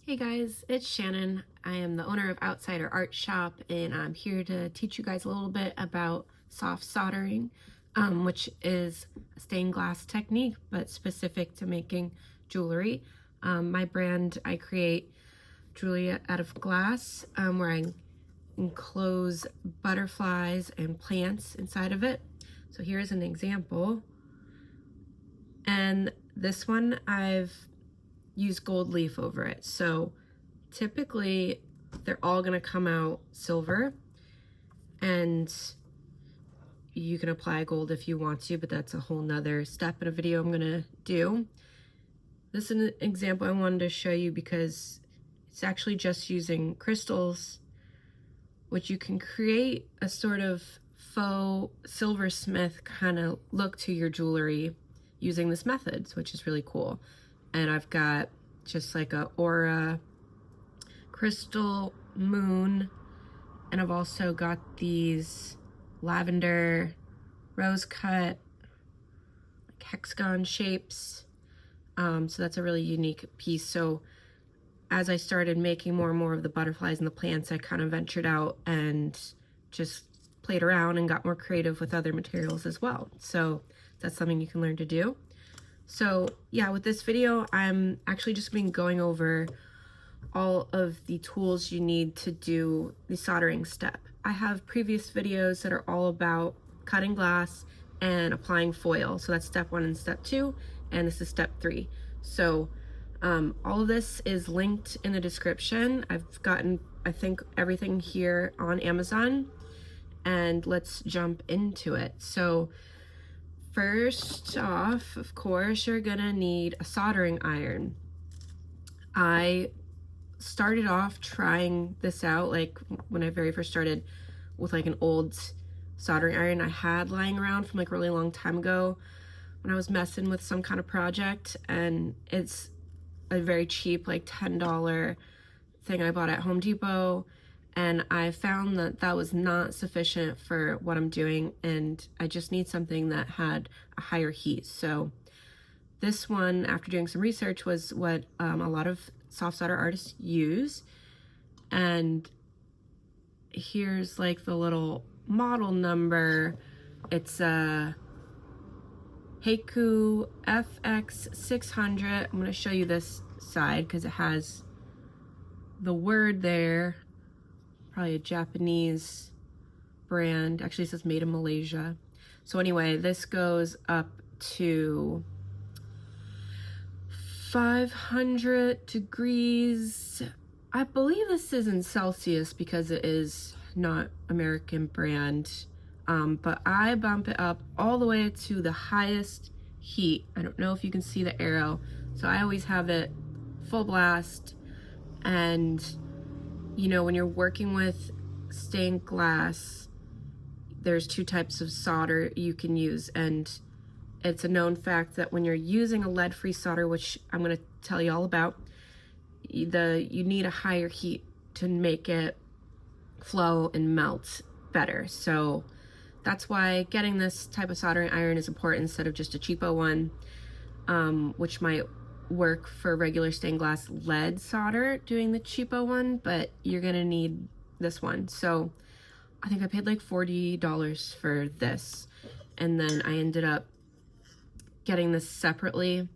Hey guys, it's Shannon. I am the owner of Outsider Art Shop, and I'm here to teach you guys a little bit about soft soldering, which is a stained glass technique but specific to making jewelry. My brand, I create jewelry out of glass, where I enclose butterflies and plants inside of it. So here's an example. And this one I've use gold leaf over it. So typically they're all gonna come out silver, and you can apply gold if you want to, but that's a whole nother step in a video I'm gonna do. This is an example I wanted to show you because it's actually just using crystals, which you can create a sort of faux silversmith kind of look to your jewelry using this method, which is really cool. And I've got just like a aura crystal moon, and I've also got these lavender rose cut like hexagon shapes. So that's a really unique piece. So as I started making more and more of the butterflies and the plants, I kind of ventured out and just played around and got more creative with other materials as well. So that's something you can learn to do. So yeah, with this video, I'm actually just been going over all of the tools you need to do the soldering step. I have previous videos that are all about cutting glass and applying foil. So that's step 1 and step 2, and this is step 3. So all of this is linked in the description. I've gotten, I think, everything here on Amazon, and let's jump into it. So first off, of course, you're gonna need a soldering iron. I started off trying this out, like when I very first started, with like an old soldering iron I had lying around from like a really long time ago when I was messing with some kind of project, and it's a very cheap, like $10 thing I bought at Home Depot. And I found that that was not sufficient for what I'm doing, and I just need something that had a higher heat. So this one, after doing some research, was what a lot of soft solder artists use. And here's like the little model number. It's a Heiku FX600. I'm going to show you this side because it has the word there. Probably a Japanese brand. Actually, it says made in Malaysia. So anyway, this goes up to 500 degrees. I believe this is in Celsius because it is not American brand. But I bump it up all the way to the highest heat. I don't know if you can see the arrow. So I always have it full blast. And you know, when you're working with stained glass, there's 2 types of solder you can use, and it's a known fact that when you're using a lead-free solder, which I'm going to tell you all about, you need a higher heat to make it flow and melt better. So that's why getting this type of soldering iron is important instead of just a cheapo one, which might work for regular stained glass lead solder doing the cheapo one, but you're gonna need this one. So I think I paid like $40 for this, and then I ended up getting this separately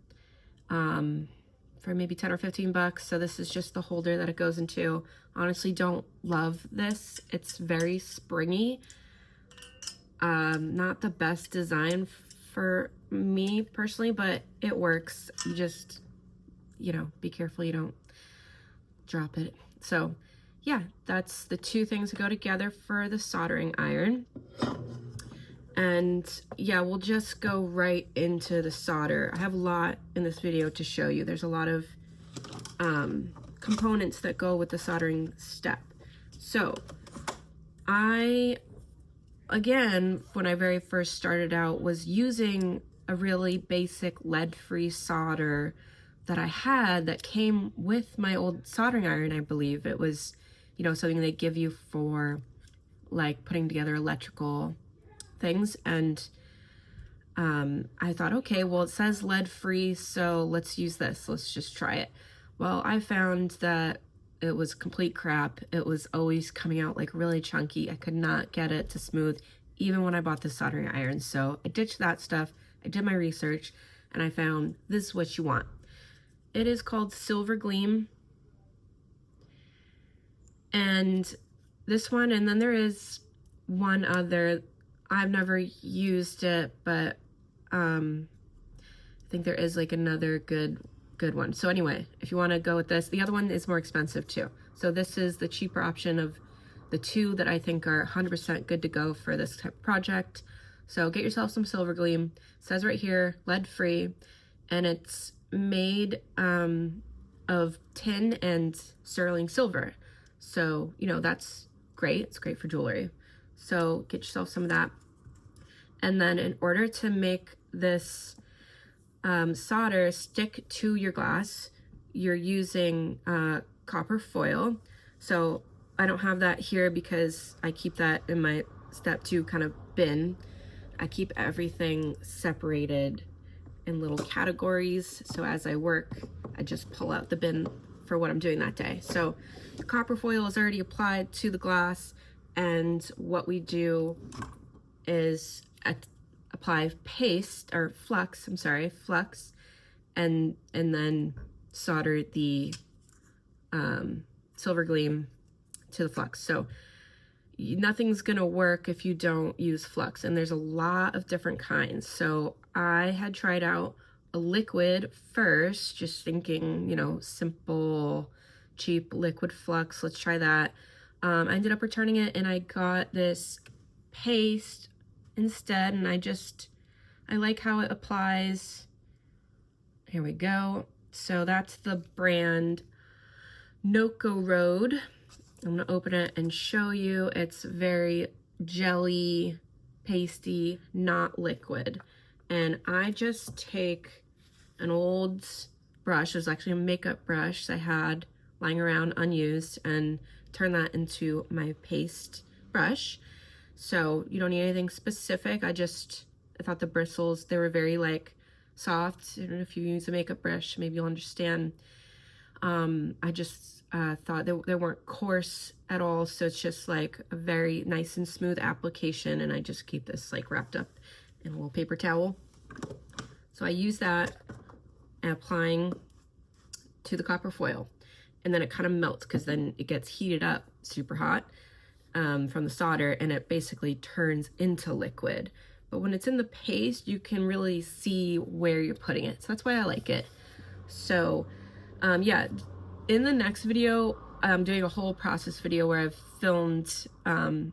for maybe 10 or 15 bucks. So this is just the holder that it goes into. Honestly, don't love this. It's very springy. Not the best design for me personally, but it works. You just, you know, be careful you don't drop it. So yeah, that's the 2 things that go together for the soldering iron. And yeah, we'll just go right into the solder. I have a lot in this video to show you. There's a lot of components that go with the soldering step. So again, when I very first started out, was using a really basic lead-free solder that I had that came with my old soldering iron. I believe it was, you know, something they give you for like putting together electrical things. And I thought, okay, well, it says lead-free, so let's use this. Let's just try it. Well, I found that it was complete crap. It was always coming out like really chunky. I could not get it to smooth even when I bought the soldering iron. So I ditched that stuff. I did my research and I found this is what you want. It is called Silver Gleam. And this one, and then there is one other. I've never used it, but I think there is like another good one. So anyway, if you want to go with this, the other one is more expensive too. So this is the cheaper option of the two that I think are 100% good to go for this type of project. So get yourself some Silver Gleam. It says right here, lead free, and it's made of tin and sterling silver. So, you know, that's great. It's great for jewelry. So get yourself some of that. And then in order to make this solder stick to your glass, you're using copper foil. So I don't have that here because I keep that in my step 2 kind of bin. I keep everything separated in little categories. So as I work, I just pull out the bin for what I'm doing that day. So the copper foil is already applied to the glass, and what we do is apply flux, and then solder the Silver Gleam to the flux. So nothing's gonna work if you don't use flux, and there's a lot of different kinds. So I had tried out a liquid first, just thinking, you know, simple, cheap liquid flux. Let's try that. I ended up returning it and I got this paste instead, and I like how it applies. Here we go. So that's the brand Noco Road. I'm gonna open it and show you. It's very jelly, pasty, not liquid. And I just take an old brush. It was actually a makeup brush I had lying around unused, and turn that into my paste brush. So you don't need anything specific. I thought the bristles, they were very like soft. And if you use a makeup brush, maybe you'll understand. I just thought they weren't coarse at all. So it's just like a very nice and smooth application. And I just keep this like wrapped up in a little paper towel. So I use that and applying to the copper foil. And then it kind of melts because then it gets heated up super hot from the solder, and it basically turns into liquid. But when it's in the paste, you can really see where you're putting it. So that's why I like it. So yeah, in the next video, I'm doing a whole process video where I've filmed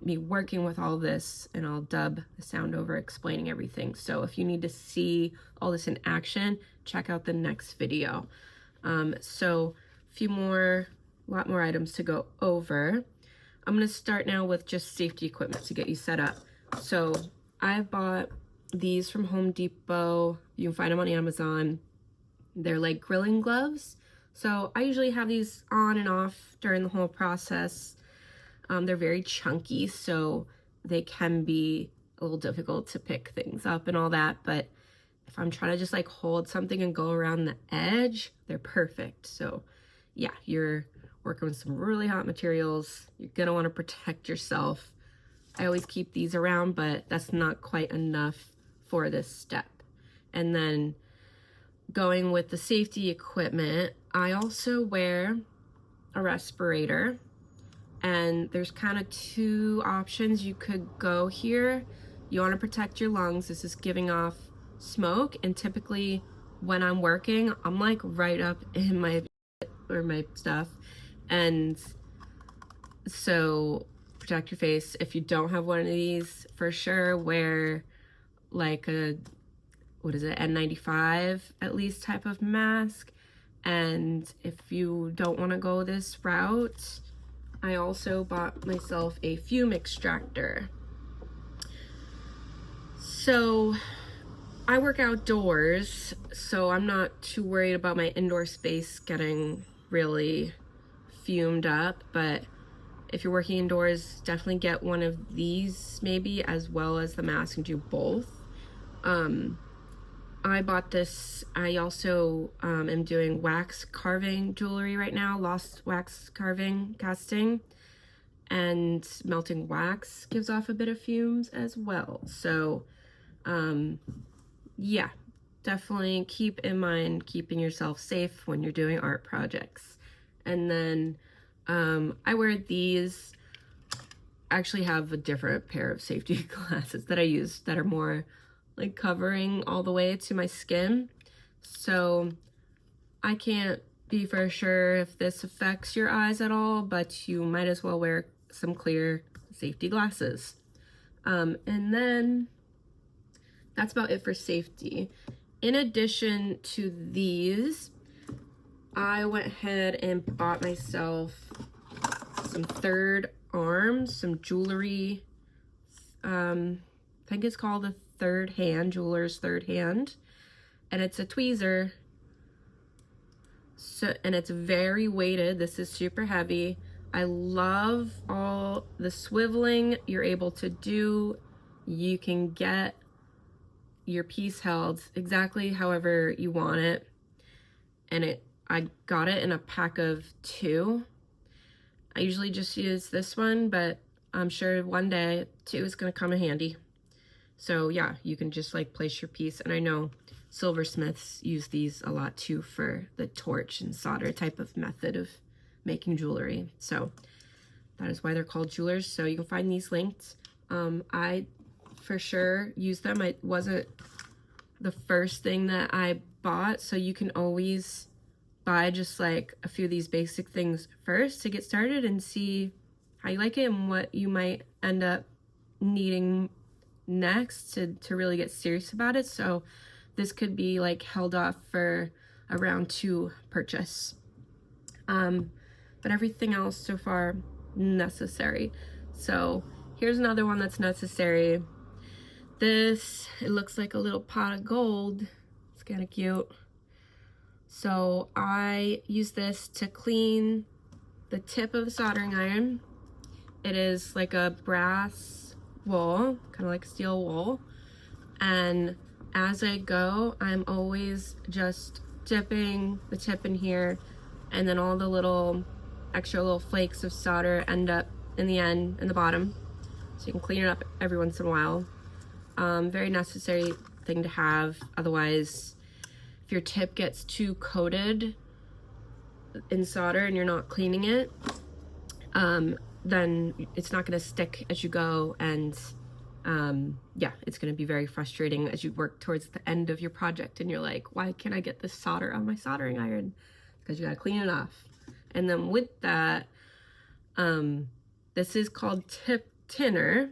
me working with all this, and I'll dub the sound over explaining everything. So if you need to see all this in action, check out the next video. So a lot more items to go over. I'm gonna start now with just safety equipment to get you set up. So I bought these from Home Depot. You can find them on Amazon. They're like grilling gloves. So I usually have these on and off during the whole process. They're very chunky, so they can be a little difficult to pick things up and all that. But if I'm trying to just like hold something and go around the edge, they're perfect. So yeah, you're working with some really hot materials. You're gonna want to protect yourself. I always keep these around, but that's not quite enough for this step. And then going with the safety equipment, I also wear a respirator, and there's kind of 2 options you could go here. You want to protect your lungs. This is giving off smoke, and typically when I'm working, I'm like right up in my stuff, and so protect your face. If you don't have one of these, for sure wear like a N95 at least type of mask. And if you don't want to go this route, I also bought myself a fume extractor. So I work outdoors, so I'm not too worried about my indoor space getting really fumed up. But if you're working indoors, definitely get one of these maybe, as well as the mask, and do both. I bought this. I also am doing wax carving jewelry right now, lost wax carving casting, and melting wax gives off a bit of fumes as well. So yeah, definitely keep in mind keeping yourself safe when you're doing art projects. And then I wear these. I actually have a different pair of safety glasses that I use that are more like covering all the way to my skin. So I can't be for sure if this affects your eyes at all, but you might as well wear some clear safety glasses. And then that's about it for safety. In addition to these, I went ahead and bought myself some third arms, some jewelry. I think it's called a third hand, jeweler's third hand. And it's a tweezer. So, and it's very weighted. This is super heavy. I love all the swiveling you're able to do. You can get your piece held exactly however you want it. And I got it in a pack of 2. I usually just use this one, but I'm sure one day 2 is gonna come in handy. So yeah, you can just like place your piece. And I know silversmiths use these a lot too for the torch and solder type of method of making jewelry. So that is why they're called jewelers. So you can find these linked. I for sure use them. It wasn't the first thing that I bought, so you can always buy just like a few of these basic things first to get started and see how you like it and what you might end up needing next to really get serious about it. So this could be like held off for a round 2 purchase. But everything else so far necessary. So here's another one that's necessary. This, it looks like a little pot of gold. It's kind of cute. So I use this to clean the tip of the soldering iron. It is like a brass wool, kind of like steel wool. And as I go, I'm always just dipping the tip in here, and then all the little extra little flakes of solder end up in the end, in the bottom. So you can clean it up every once in a while. Very necessary thing to have. Otherwise, if your tip gets too coated in solder and you're not cleaning it, then it's not going to stick as you go, and yeah, it's going to be very frustrating as you work towards the end of your project and you're like, why can't I get this solder on my soldering iron? Because you got to clean it off. And then with that, this is called tip tinner.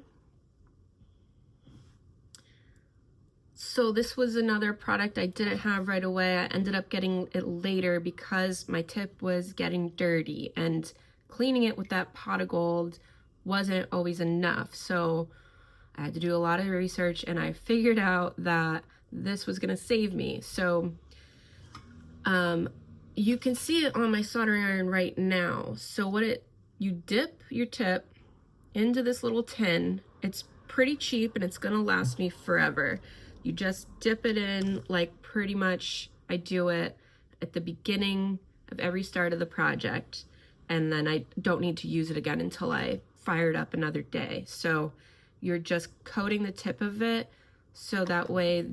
So this was another product I didn't have right away. I ended up getting it later because my tip was getting dirty, and cleaning it with that pot of gold wasn't always enough. So I had to do a lot of research, and I figured out that this was gonna save me. So you can see it on my soldering iron right now. So you dip your tip into this little tin. It's pretty cheap and it's gonna last me forever. You just dip it in, like pretty much I do it at the beginning of every start of the project, and then I don't need to use it again until I fire it up another day. So you're just coating the tip of it, so that way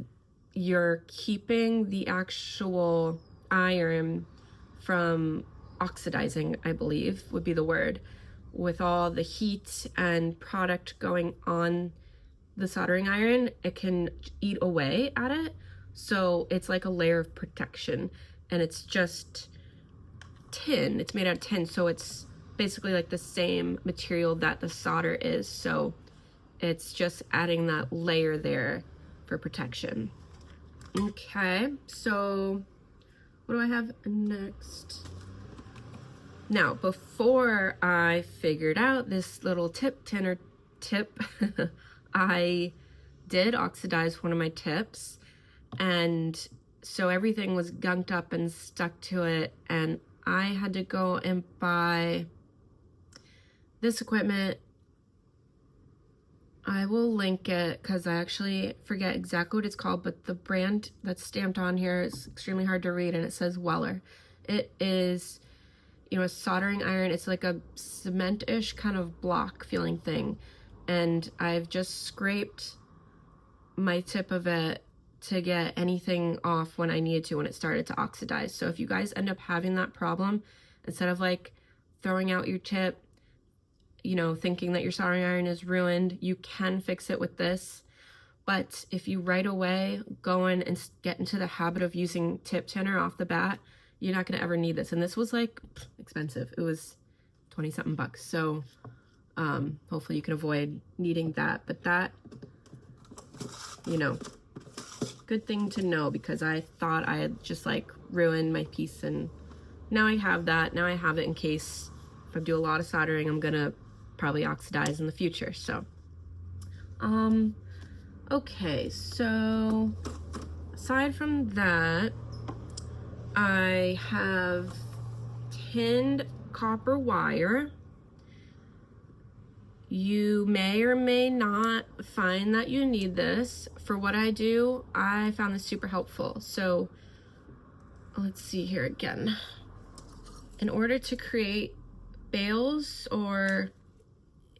you're keeping the actual iron from oxidizing, I believe would be the word, with all the heat and product going on the soldering iron. It can eat away at it, so it's like a layer of protection. And it's just tin, it's made out of tin, so it's basically like the same material that the solder is, so it's just adding that layer there for protection. Okay, so what do I have next? Now, before I figured out this little tip tinner tip, I did oxidize one of my tips, and so everything was gunked up and stuck to it, and I had to go and buy this equipment. I will link it because I actually forget exactly what it's called, but the brand that's stamped on here is extremely hard to read, and it says Weller. It is, you know, a soldering iron. It's like a cement-ish kind of block feeling thing. And I've just scraped my tip of it to get anything off when I needed to, when it started to oxidize. So if you guys end up having that problem, instead of like throwing out your tip, you know, thinking that your soldering iron is ruined, you can fix it with this. But if you right away go in and get into the habit of using tip tinner off the bat, you're not gonna ever need this. And this was like expensive. It was 20 something bucks. So hopefully you can avoid needing that. But that, you know, good thing to know, because I thought I had just like ruined my piece, and now I have that. Now I have it in case if I do a lot of soldering, I'm gonna probably oxidize in the future. So okay, so aside from that, I have tinned copper wire. You may or may not find that you need this. For what I do, I found this super helpful. So let's see here again. In order to create bales or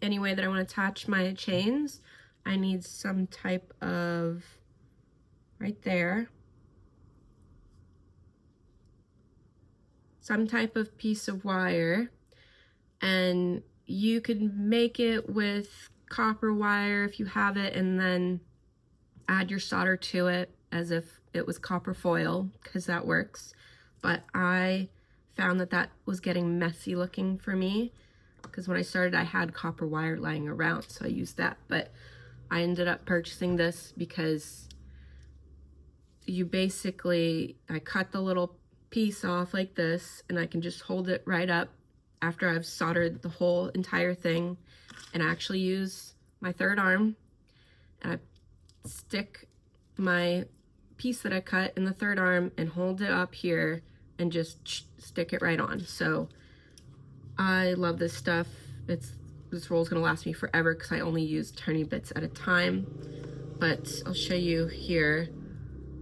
any way that I want to attach my chains, I need some type of, right there, some type of piece of wire. And you could make it with copper wire if you have it, and then add your solder to it as if it was copper foil, because that works. But I found that that was getting messy looking for me, because when I started I had copper wire lying around, so I used that. But I ended up purchasing this because you basically, I cut the little piece off like this, and I can just hold it right up after I've soldered the whole entire thing. And I actually use my third arm, and I stick my piece that I cut in the third arm and hold it up here and just stick it right on. So I love this stuff. This roll is gonna last me forever because I only use tiny bits at a time. But I'll show you here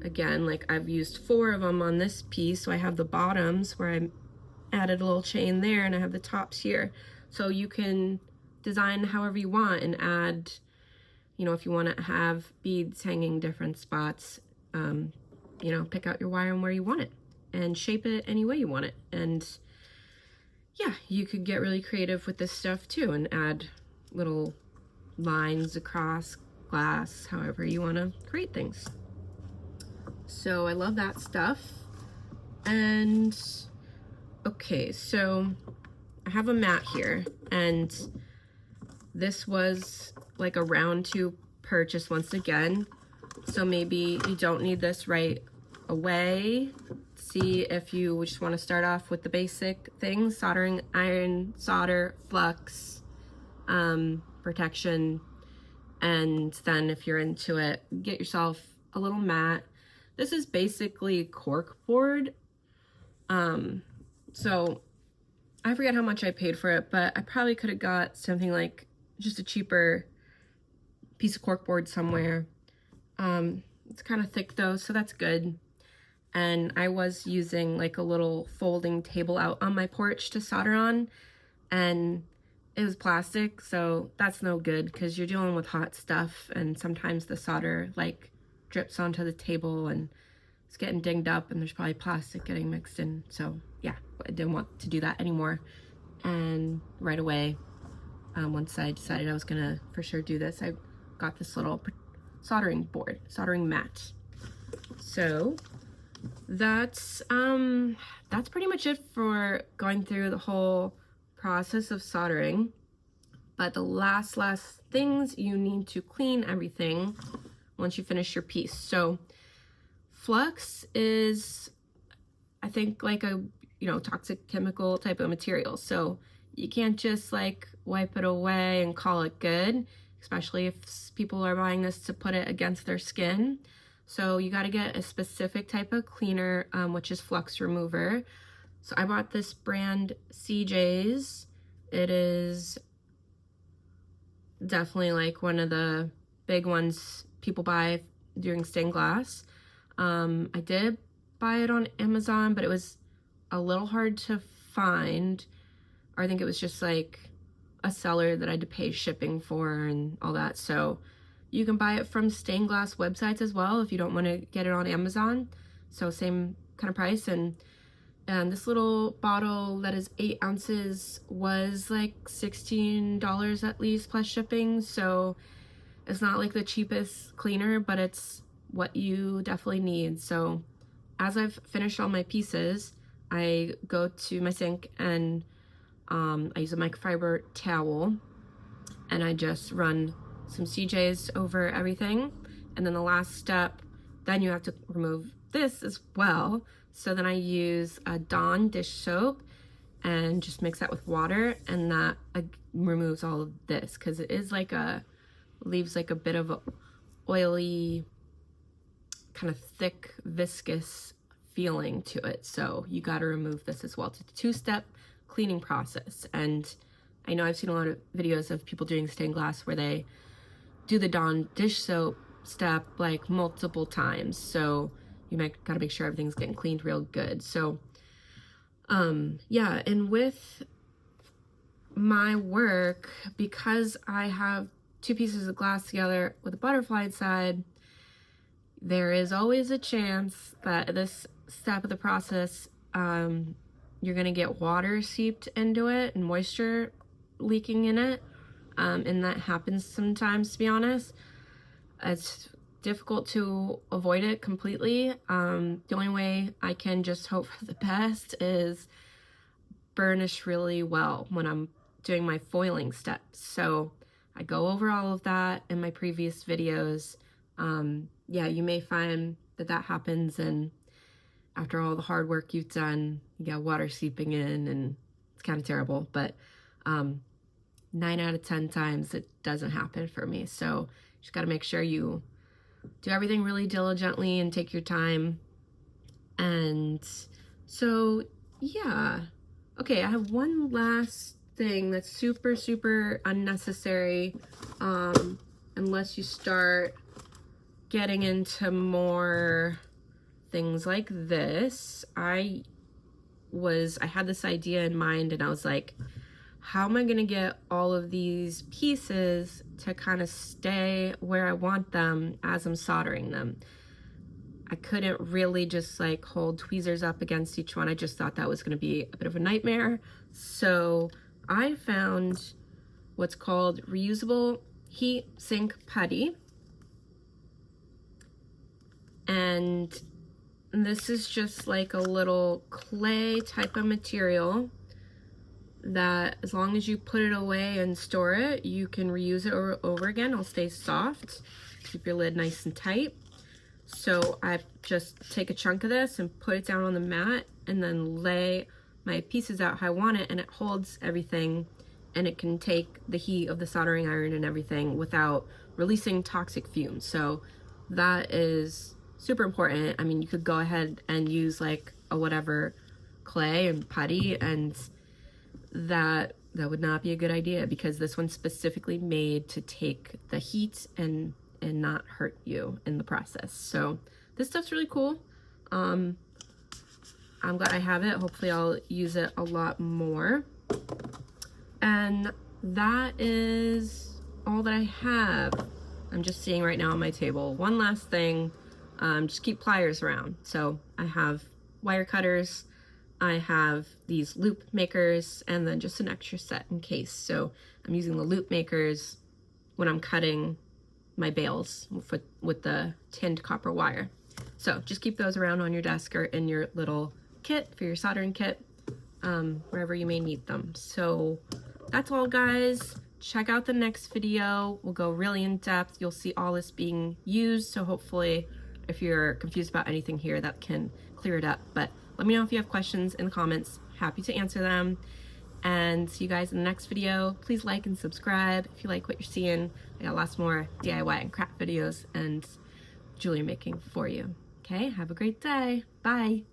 again, like I've used 4 of them on this piece. So I have the bottoms where I added a little chain there, and I have the tops here. So you can design however you want and add, you know, if you want to have beads hanging different spots, you know, pick out your wire and where you want it and shape it any way you want it. And yeah, you could get really creative with this stuff too and add little lines across glass, however you want to create things. So I love that stuff. And okay, so I have a mat here, and this was like a round 2 purchase once again. So maybe you don't need this right away. See if you just want to start off with the basic things: soldering iron, solder, flux, protection. And then if you're into it, get yourself a little mat. This is basically cork board. So I forget how much I paid for it, but I probably could have got something like just a cheaper piece of corkboard somewhere. It's kind of thick though, so that's good. And I was using like a little folding table out on my porch to solder on, and it was plastic, so that's no good because you're dealing with hot stuff, and sometimes the solder like drips onto the table and it's getting dinged up, and there's probably plastic getting mixed in. So yeah, I didn't want to do that anymore. And right away, once I decided I was gonna for sure do this, I got this little soldering board, soldering mat. So that's pretty much it for going through the whole process of soldering. But the last things, you need to clean everything once you finish your piece. So flux is, I think, like a, you know, toxic chemical type of material. So you can't just like wipe it away and call it good, especially if people are buying this to put it against their skin. So you got to get a specific type of cleaner, which is flux remover. So I bought this brand CJ's. It is definitely like one of the big ones people buy during stained glass. I did buy it on Amazon, but it was a little hard to find. Or I think it was just like a seller that I had to pay shipping for and all that. So you can buy it from stained glass websites as well if you don't want to get it on Amazon. So same kind of price. And this little bottle that is 8 ounces was like $16 at least plus shipping. So it's not like the cheapest cleaner, but it's what you definitely need. So as I've finished all my pieces, I go to my sink and I use a microfiber towel and I just run some CJs over everything. And then the last step, then you have to remove this as well. So then I use a Dawn dish soap and just mix that with water, and that removes all of this because it is like leaves like a bit of a oily, kind of thick, viscous feeling to it. So you got to remove this as well. It's a 2-step cleaning process. And I know I've seen a lot of videos of people doing stained glass where they do the Dawn dish soap step like multiple times. So you gotta make sure everything's getting cleaned real good. So yeah, and with my work, because I have 2 pieces of glass together with a butterfly inside, there is always a chance that this step of the process, you're gonna get water seeped into it and moisture leaking in it. And that happens sometimes, to be honest. It's difficult to avoid it completely. The only way I can just hope for the best is burnish really well when I'm doing my foiling steps. So I go over all of that in my previous videos. Yeah, you may find that happens, and after all the hard work you've done, you got water seeping in, and it's kind of terrible. But 9 out of 10 times it doesn't happen for me. So you just got to make sure you do everything really diligently and take your time. And so yeah, okay, I have one last thing that's super, super unnecessary, unless you start getting into more things like this. I had this idea in mind, and I was like, how am I gonna get all of these pieces to kind of stay where I want them as I'm soldering them? I couldn't really just like hold tweezers up against each one. I just thought that was gonna be a bit of a nightmare. So I found what's called reusable heat sink putty. And this is just like a little clay type of material that, as long as you put it away and store it, you can reuse it over again. It'll stay soft. Keep your lid nice and tight. So I just take a chunk of this and put it down on the mat, and then lay my pieces out how I want it, and it holds everything, and it can take the heat of the soldering iron and everything without releasing toxic fumes. So that is super important. I mean, you could go ahead and use like a whatever clay and putty, and that would not be a good idea, because this one's specifically made to take the heat and not hurt you in the process. So this stuff's really cool. I'm glad I have it. Hopefully I'll use it a lot more. And that is all that I have. I'm just seeing right now on my table. One last thing, just keep pliers around. So I have wire cutters, I have these loop makers, and then just an extra set in case. So I'm using the loop makers when I'm cutting my bales with the tinned copper wire. So just keep those around on your desk or in your little kit for your soldering kit, wherever you may need them. So that's all, guys. Check out the next video. We'll go really in depth. You'll see all this being used. So hopefully, if you're confused about anything here, that can clear it up. But let me know if you have questions in the comments. Happy to answer them. And see you guys in the next video. Please like and subscribe if you like what you're seeing. I got lots more DIY and craft videos and jewelry making for you. Okay, have a great day. Bye.